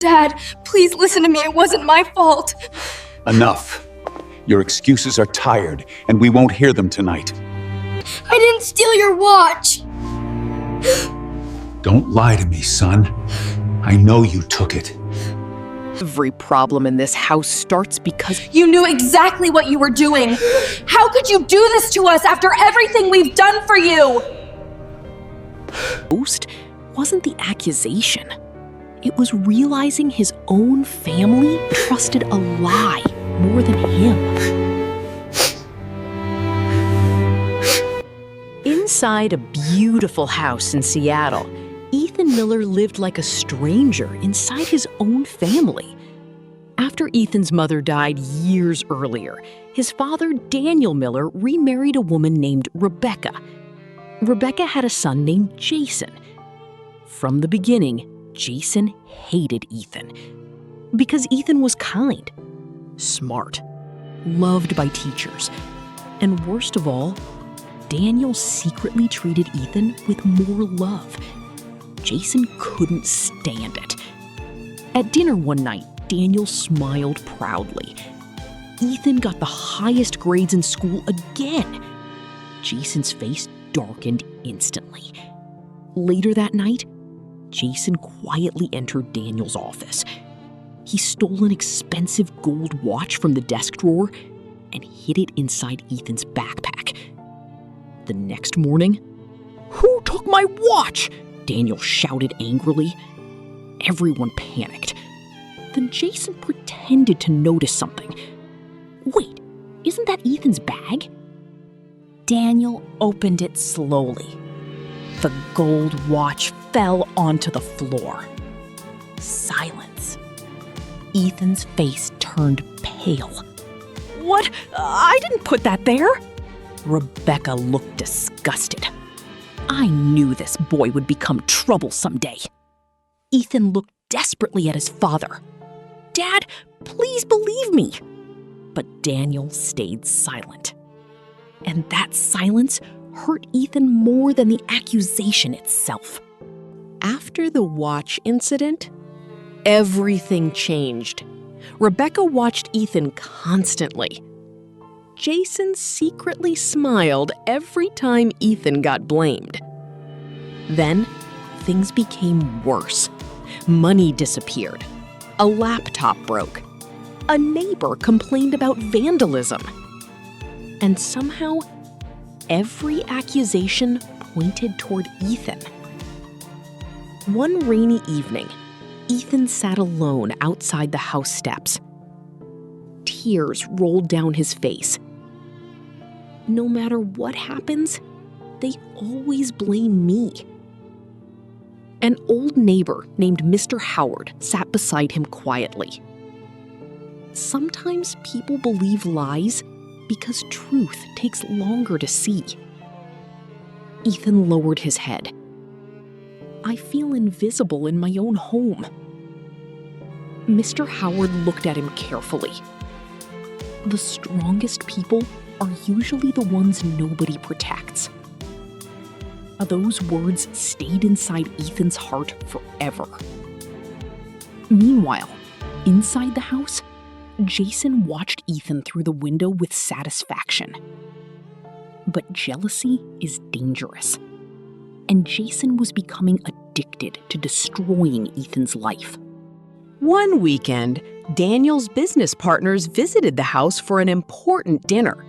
Dad, please listen to me. It wasn't my fault. Enough. Your excuses are tired, and we won't hear them tonight. I didn't steal your watch. Don't lie to me, son. I know you took it. Every problem in this house starts because You knew exactly what you were doing. How could you do this to us after everything we've done for you? most wasn't the accusation. It was realizing his own family trusted a lie more than him. Inside a beautiful house in Seattle, Ethan Miller lived like a stranger inside his own family. After Ethan's mother died years earlier, his father, Daniel Miller, remarried a woman named Rebecca. Rebecca had a son named Jason. From the beginning, Jason hated Ethan because Ethan was kind, smart, loved by teachers, and worst of all, Daniel secretly treated Ethan with more love. Jason couldn't stand it. At dinner one night, Daniel smiled proudly. Ethan got the highest grades in school again. Jason's face darkened instantly. Later that night, Jason quietly entered Daniel's office. He stole an expensive gold watch from the desk drawer and hid it inside Ethan's backpack. The next morning, "Who took my watch?" Daniel shouted angrily. Everyone panicked. Then Jason pretended to notice something. "Wait, isn't that Ethan's bag?" Daniel opened it slowly. The gold watch fell onto the floor. Silence. Ethan's face turned pale. "What? I didn't put that there." Rebecca looked disgusted. "I knew this boy would become trouble someday." Ethan looked desperately at his father. "Dad, please believe me." But Daniel stayed silent. And that silence hurt Ethan more than the accusation itself. After the watch incident, everything changed. Rebecca watched Ethan constantly. Jason secretly smiled every time Ethan got blamed. Then, things became worse. Money disappeared. A laptop broke. A neighbor complained about vandalism. And somehow, every accusation pointed toward Ethan. One rainy evening, Ethan sat alone outside the house steps. Tears rolled down his face. No matter what happens, they always blame me. An old neighbor named Mr. Howard sat beside him quietly. Sometimes people believe lies because truth takes longer to see. Ethan lowered his head. "I feel invisible in my own home." Mr. Howard looked at him carefully. The strongest people are usually the ones nobody protects. Those words stayed inside Ethan's heart forever. Meanwhile, inside the house, Jason watched Ethan through the window with satisfaction. But jealousy is dangerous, and Jason was becoming addicted to destroying Ethan's life. One weekend, Daniel's business partners visited the house for an important dinner.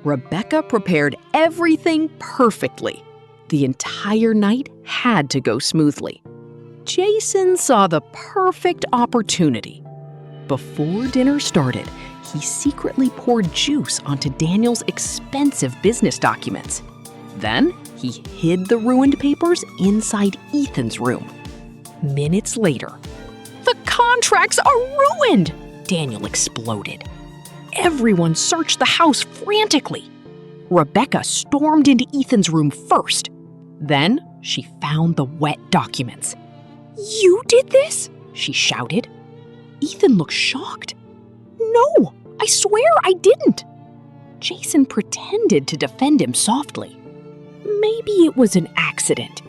Rebecca prepared everything perfectly. The entire night had to go smoothly. Jason saw the perfect opportunity. Before dinner started, he secretly poured juice onto Daniel's expensive business documents. Then, he hid the ruined papers inside Ethan's room. Minutes later, "The contracts are ruined!" Daniel exploded. Everyone searched the house frantically. Rebecca stormed into Ethan's room first. Then, she found the wet documents. "You did this?" she shouted. Ethan looked shocked. "No, I swear I didn't." Jason pretended to defend him softly. Maybe it was an accident,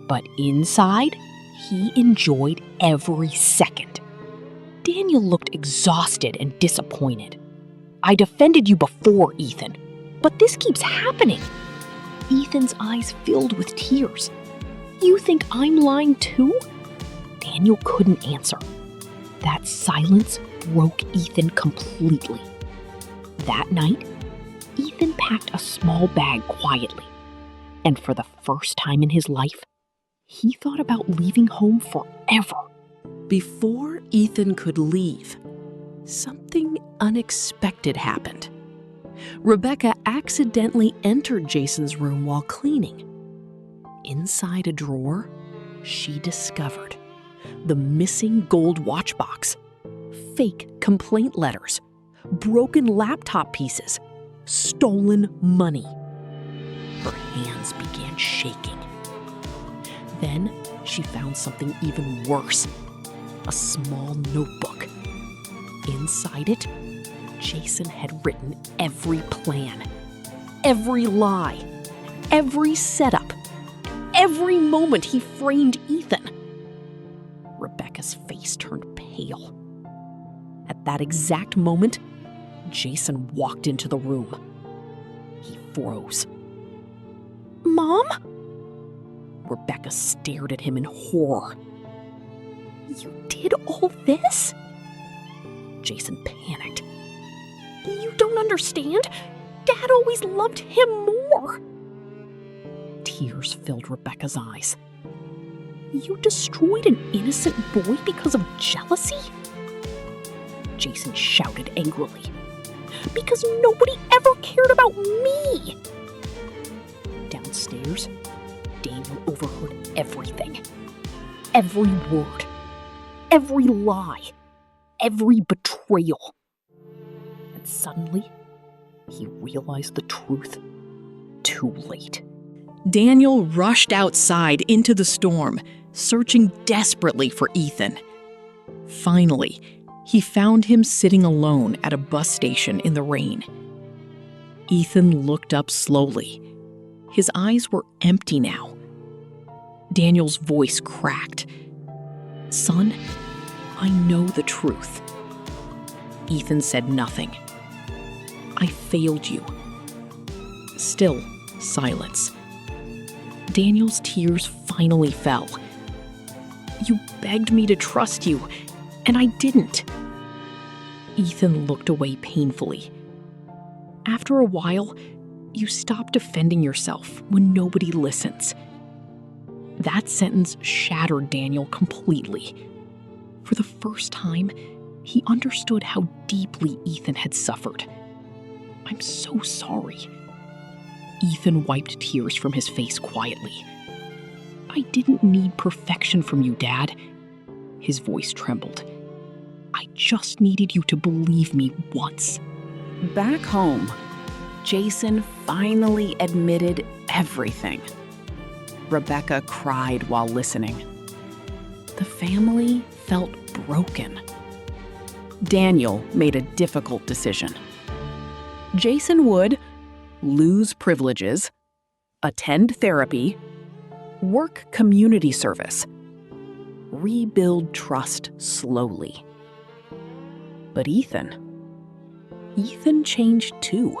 but inside, he enjoyed every second. Daniel looked exhausted and disappointed. "I defended you before, Ethan, but this keeps happening." Ethan's eyes filled with tears. "You think I'm lying too?" Daniel couldn't answer. That silence broke Ethan completely. That night, Ethan packed a small bag quietly, and for the first time in his life, he thought about leaving home forever. Before Ethan could leave, something unexpected happened. Rebecca accidentally entered Jason's room while cleaning. Inside a drawer, she discovered the missing gold watch box, fake complaint letters, broken laptop pieces, stolen money. Her hands began shaking. Then she found something even worse, a small notebook. Inside it, Jason had written every plan, every lie, every setup, every moment he framed Ethan. Rebecca's face turned pale. At that exact moment, Jason walked into the room. He froze. "Mom?" Rebecca stared at him in horror. "You did all this?" Jason panicked. "You don't understand. Dad always loved him more." Tears filled Rebecca's eyes. "You destroyed an innocent boy because of jealousy?" Jason shouted angrily. "Because nobody ever cared about me!" Downstairs, Daniel overheard everything. Every word. Every lie. Every betrayal. And suddenly, he realized the truth too late. Daniel rushed outside into the storm, searching desperately for Ethan. Finally, he found him sitting alone at a bus station in the rain. Ethan looked up slowly. His eyes were empty now. Daniel's voice cracked. "Son, I know the truth." Ethan said nothing. "I failed you." Still silence. Daniel's tears finally fell. "You begged me to trust you, and I didn't." Ethan looked away painfully. "After a while, you stop defending yourself when nobody listens." That sentence shattered Daniel completely. For the first time, he understood how deeply Ethan had suffered. "I'm so sorry." Ethan wiped tears from his face quietly. "I didn't need perfection from you, Dad." His voice trembled. "I just needed you to believe me once." Back home, Jason finally admitted everything. Rebecca cried while listening. The family felt broken. Daniel made a difficult decision. Jason would lose privileges, attend therapy, work community service, rebuild trust slowly. But Ethan changed too.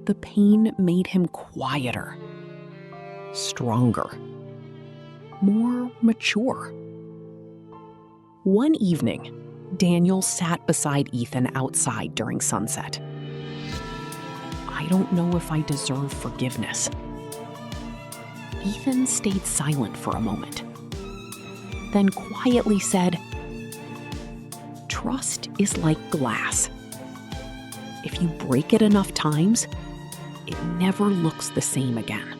The pain made him quieter, stronger, more mature. One evening, Daniel sat beside Ethan outside during sunset. "I don't know if I deserve forgiveness." Ethan stayed silent for a moment, then quietly said, "Trust is like glass. If you break it enough times, it never looks the same again."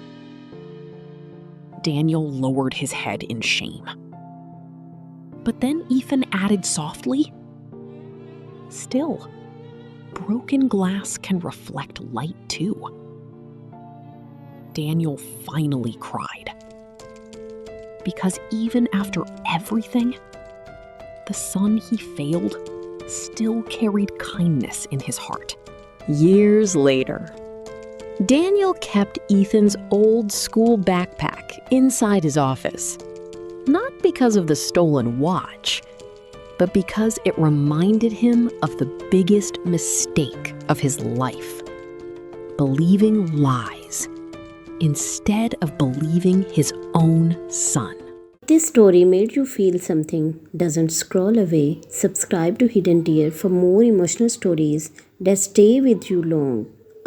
Daniel lowered his head in shame. But then Ethan added softly, "Still, broken glass can reflect light too." Daniel finally cried. Because even after everything, the son he failed still carried kindness in his heart. Years later, Daniel kept Ethan's old school backpack inside his office. Not because of the stolen watch, but because it reminded him of the biggest mistake of his life: believing lies instead of believing his own son. This story made you feel something. Doesn't scroll away. Subscribe to Hidden Tear for more emotional stories that stay with you long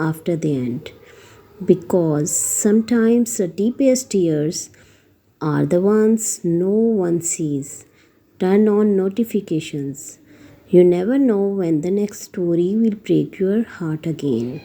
after the end. Because sometimes the deepest tears are the ones no one sees. Turn on notifications. You never know when the next story will break your heart again.